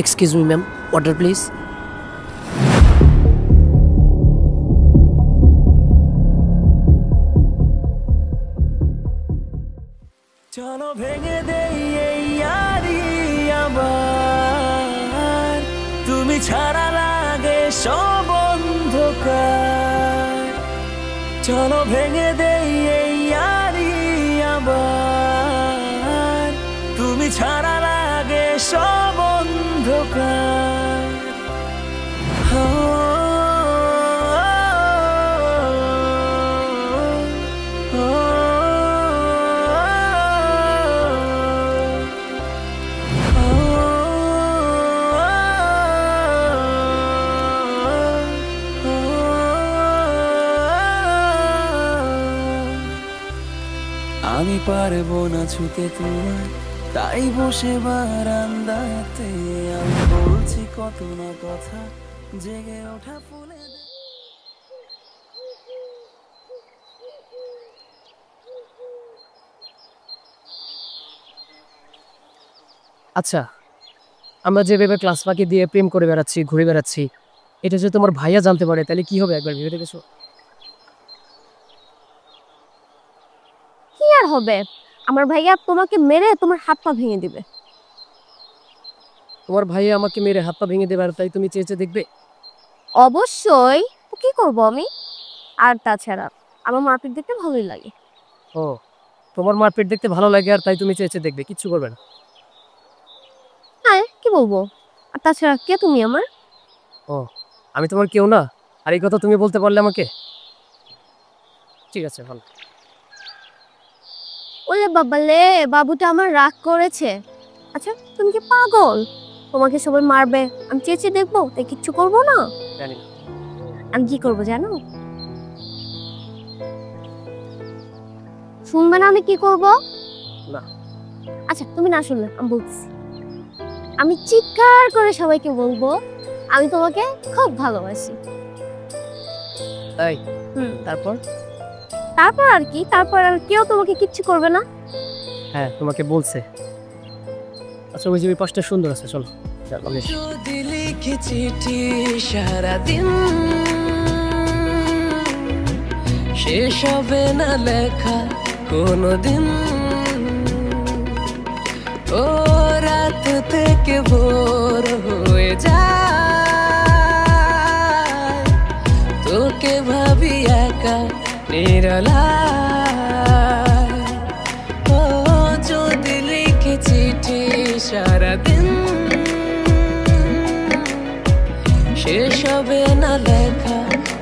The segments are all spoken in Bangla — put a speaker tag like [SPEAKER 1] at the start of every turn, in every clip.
[SPEAKER 1] Excuse me ma'am, order please. চলো ভেঙে দেই এই ইয়ারি আমার, তুমি ছাড়া লাগে সব অন্ধকার। চলো ভেঙে দেই এই ইয়ারি আমার, তুমি ছাড়া লাগে সব অন্ধকার। আমি পারবো না ছুতে তোমার, তাই বসে বারান্দাতে আমি বলছি কত না কথা, জেগে ওঠা ফুলে। আচ্ছা, আমরা যেভাবে ক্লাস ফাঁকি দিয়ে প্রেম করে বেড়াচ্ছি, ঘুরে বেড়াচ্ছি, এটা যদি তোমার ভাইয়া জানতে পারে তাহলে কি হবে একবার ভেবে দেখেছো?
[SPEAKER 2] কি আর হবে, আমার ভাইয়া তোমাকে মেরে তোমার হাত পা ভেঙে দিবে।
[SPEAKER 1] তোমার ভাইয়া আমাকে মেরে হাত পা ভেঙে দেবে আর তাই তুমি চেয়ে চেয়ে দেখবে?
[SPEAKER 2] অবশ্যই, তো কি করব আমি? আর তাছাড়া আমার মারপিট দেখতে ভালোই লাগে।
[SPEAKER 1] ও, তোমার মারপিট দেখতে ভালো লাগে আর তাই তুমি চেয়ে চেয়ে দেখবে, কিচ্ছু করবে না?
[SPEAKER 2] হ্যাঁ, কি বলবো। আর তাছাড়া কে তুমি আমার?
[SPEAKER 1] ও, আমি তোমার কেউ না? আর এই কথা তুমি বলতে পারলে আমাকে? ঠিক আছে, ভালো।
[SPEAKER 2] ওলে বাবালে, বাবুটা আমার রাগ করেছে। আচ্ছা, তুমি কি পাগল? তোমাকে সবাই মারবে, আমি চেয়ে চেয়ে দেখবো, তাই কিচ্ছু করবো না?
[SPEAKER 1] জানি না।
[SPEAKER 2] আমি কি করবো জানো? শুনবে না আমি কি করবো?
[SPEAKER 1] না।
[SPEAKER 2] আচ্ছা, তুমি না শুনলে আমি বলছি। আমি চিৎকার করে সবাইকে বলবো আমি তোমাকে খুব ভালোবাসি।
[SPEAKER 1] তাই? তারপর?
[SPEAKER 2] তারপর আর কি, তারপর আর কেউ তোমাকে কিচ্ছু করবে না।
[SPEAKER 1] হ্যাঁ, তোমাকে বলছে। আচ্ছা, ওই যে ওই পাশটা সুন্দর আছে, চলো।
[SPEAKER 3] যদি লিখি চিঠি সারাদিন, শেষ হবে না লেখা কোনোদিন। ও রাত থেকে ভোর হয়ে যায়, তোকে ভাবি একা নিরলায়। ও যদি লিখি চিঠি সারাদিন, শেষ হবে না লেখা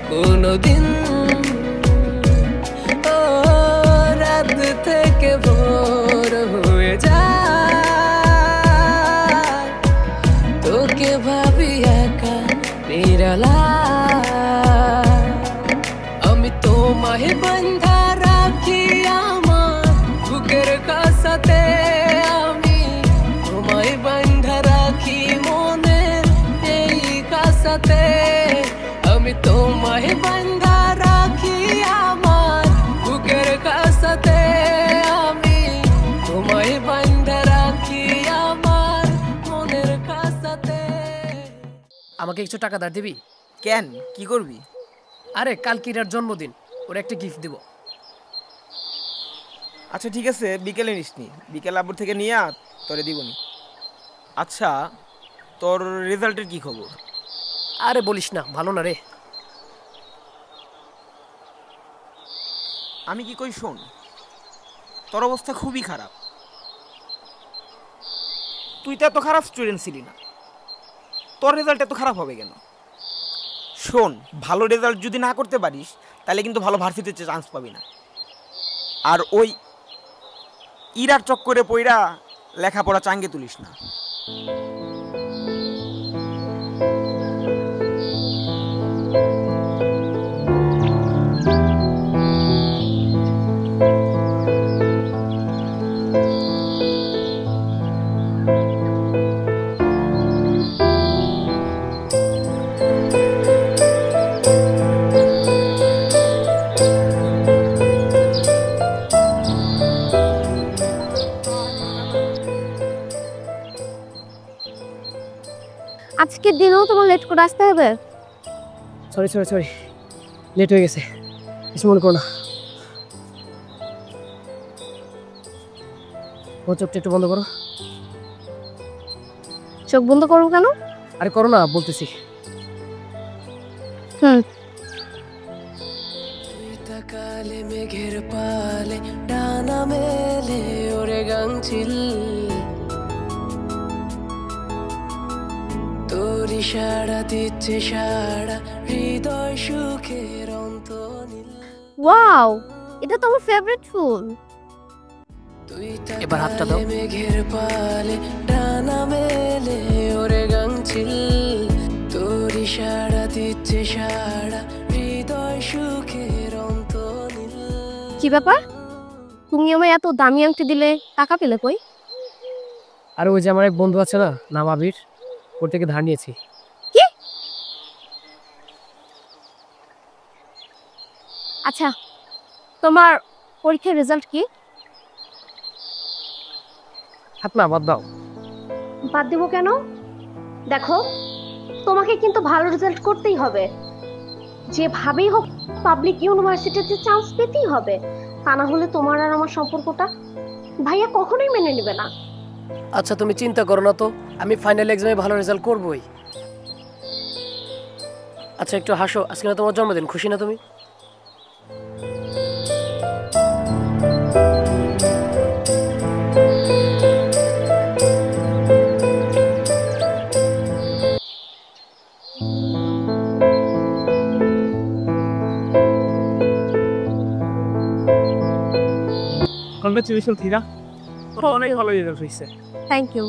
[SPEAKER 3] কোনোদিন। ও রাত থেকে ভোর হয়ে যায়, তোকে ভাবি একা নিরলায়। আমি তোমায় বাঁধা রাখি আমার বুকের কাছাতে, আমি তোমায় বাঁধা রাখি মনের এই কাছাতে। আমি তোমায় বাঁধা রাখি আমার বুকের কাছাতে, আমি তোমায় বাঁধা রাখি আমার মনের কাছাতে।
[SPEAKER 1] আমাকে কিছু টাকা ধার দিবি?
[SPEAKER 4] কেন, কি করবি?
[SPEAKER 1] আরে কাল কিরার জন্মদিন, ওর একটা গিফট দিব।
[SPEAKER 4] আচ্ছা ঠিক আছে, বিকেলে নিসনি, বিকেল আব্বুর থেকে নিয়ে তোরে দিবনি। আচ্ছা, তোর রেজাল্টের কি খবর?
[SPEAKER 1] আরে বলিস না, ভালো না রে।
[SPEAKER 4] আমি কি কই শোন, তোর অবস্থা খুবই খারাপ। তুই তো এত খারাপ স্টুডেন্ট ছিলি না, তোর রেজাল্ট এত খারাপ হবে কেন? শোন, ভালো রেজাল্ট যদি না করতে পারিস তাহলে কিন্তু ভালো ভার্সিটিতে চান্স পাবি না। আর ওই ইরার চক্করে পইরা লেখাপড়া চাঙ্গে তুলিস না।
[SPEAKER 2] আজকের দিনেও তোমার লেট করে আসতে হবে?
[SPEAKER 5] সরি সরি সরি, লেট হয়ে গেছে, কিছু মনে করো না। ও চোখটা একটু বন্ধ করো।
[SPEAKER 2] চোখ বন্ধ করো কেন?
[SPEAKER 5] আরে করো না, বলতেছি।
[SPEAKER 3] কালে মেঘের পালে ডানা মেলে ওরে গাংচিল, তোর ইশারা দিচ্ছে সারা হৃদয় সুখের অন্তনীল।
[SPEAKER 2] ওয়াও, এটা তো আমার ফেভারিট ফুল।
[SPEAKER 3] তুই
[SPEAKER 5] এবার হাতটা দাও।
[SPEAKER 3] মেঘের পালে ডানা মেলে ওরে গাংচিল, তোর ইশারা দিচ্ছে সারা হৃদয় সুখের অন্তনীল।
[SPEAKER 2] কি ব্যাপার, তুমি আমায় এত দামি আংটি দিলে, টাকা পেলে কই?
[SPEAKER 5] আর ওই যে আমার এক বন্ধু আছে না, নাম আবির, ওর থেকে ধার নিয়েছি।
[SPEAKER 2] কি? আচ্ছা, তোমার পরীক্ষার রেজাল্ট কি?
[SPEAKER 5] হাত না, বাদ দাও।
[SPEAKER 2] বাদ দেবো কেন? দেখো, তোমাকে কিন্তু ভালো রেজাল্ট করতেই হবে, যেভাবেই হোক পাবলিক ইউনিভার্সিটিতে চান্স পেতেই হবে, তা না হলে তোমার আর আমার সম্পর্কটা ভাইয়া কখনোই মেনে নেবে না।
[SPEAKER 5] আচ্ছা তুমি চিন্তা করো না তো, আমি ফাইনাল এক্সামে ভালো রেজাল্ট করবই। আচ্ছা একটু হাসো, আজকে না তোমার জন্মদিন, খুশি না তুমি? কংগ্রাচুলেশন থিরা, তোর অনেক ভালো রেজাল্ট হয়েছে।
[SPEAKER 2] Thank you.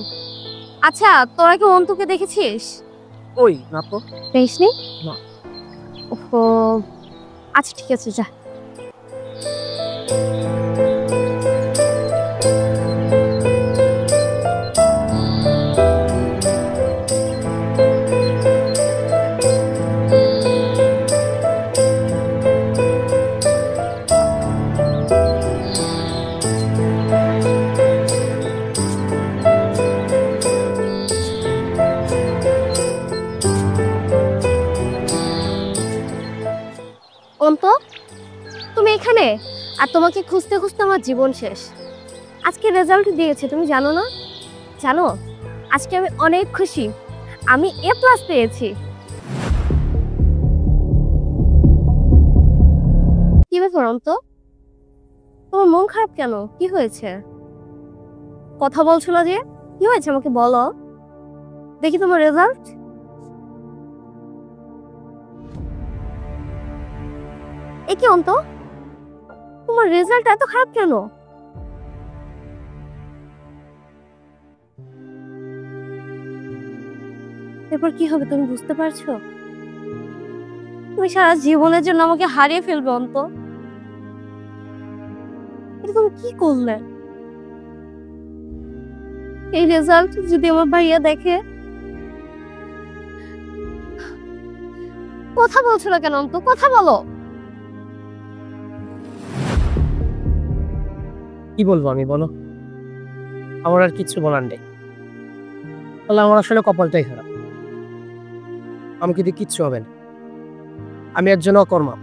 [SPEAKER 2] আচ্ছা, তোরা কি অন্তুকে দেখেছিস?
[SPEAKER 5] ওই না তো।
[SPEAKER 2] দেখিসনি?
[SPEAKER 5] না।
[SPEAKER 2] ওহো, আচ্ছা ঠিক আছে, যা। অন্তু, তুমি এখানে? আর তোমাকে খুঁজতে খুঁজতে আমার জীবন শেষ। আজকে রেজাল্ট দিয়েছে, তুমি জানো না? জানো, আজকে আমি অনেক খুশি, আমি A+ পেয়েছি। কি ব্যাপার অন্তু, তোমার মন খারাপ কেন? কি হয়েছে? কথা বলছো না যে, কি হয়েছে আমাকে বলো, দেখি তোমার রেজাল্ট। এ কি অন্তু, তোমার রেজাল্ট এত খারাপ কেন? এরপর কি হবে তুমি বুঝতে পারছো? তুমি সারা জীবনের জন্য আমাকে হারিয়ে ফেলবে অন্তু। এটা তুমি কি করলে? এই রেজাল্ট যদি আমার ভাইয়া দেখে? কথা বলছো না কেন অন্তু, কথা বলো।
[SPEAKER 5] কি বলবো আমি, বলো? আমার আর কিচ্ছু বলার নেই। তাহলে আমার আসলে কপালটাই খারাপ, আমাকে দিয়ে কিচ্ছু হবে না, আমি একজন অকর্মা।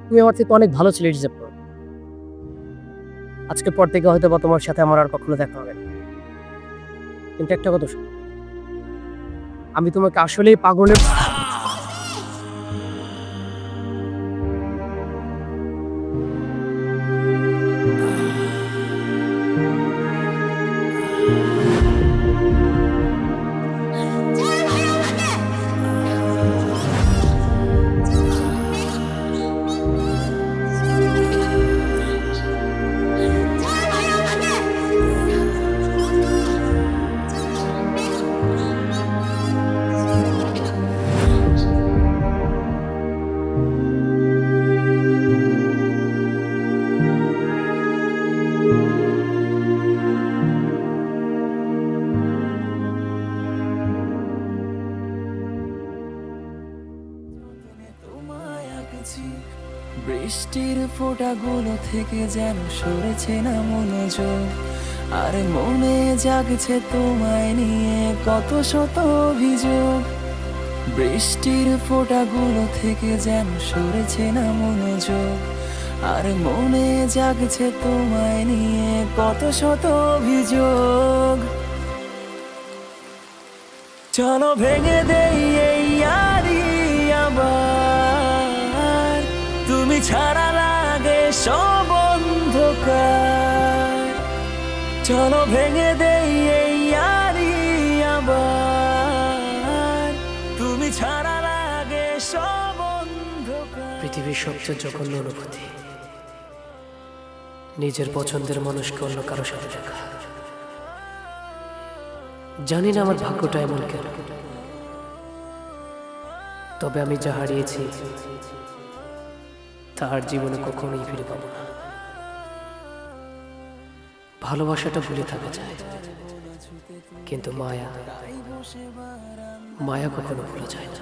[SPEAKER 5] তুমি আমার থেকে অনেক ভালো ছেলে ডিজার্ভ করো। আজকের পর থেকে হয়তো বা তোমার সাথে আমার আর কখনো দেখা হবে না, কিন্তু একটা কথা শোনো, আমি তোমাকে আসলেই পাগলের
[SPEAKER 1] বৃষ্টির ফোঁটাগুলো থেকে যেন সরেছে না মনোযোগ, আর মনে জাগছে তোমায় নিয়ে কত শত অভিযোগ। বৃষ্টির ফোঁটাগুলো থেকে যেন সরেছে না মনোযোগ। আর মনে জাগছে তোমায় নিয়ে কত শত অভিযোগ। চলো ভেঙে দেই এই ইয়ারি আবার, তুমি ছাড়া লাগে সব অন্ধকার। চলো ভেঙে দেই এই ইয়ারি আবার, তুমি ছাড়া লাগে সব অন্ধকার।
[SPEAKER 3] পৃথিবীর সবচেয়ে জঘন্য অনুভূতি নিজের পছন্দের মানুষকে অন্য কারো সাথে দেখা। জানি না আমার ভাগ্যটা এমন কেন, তবে আমি যা হারিয়েছি তার জীবনে কখনোই ফিরে পাবো না। ভালোবাসাটা ভুলে থাকা যায়, কিন্তু মায়া কখনো ভুলা যায় না।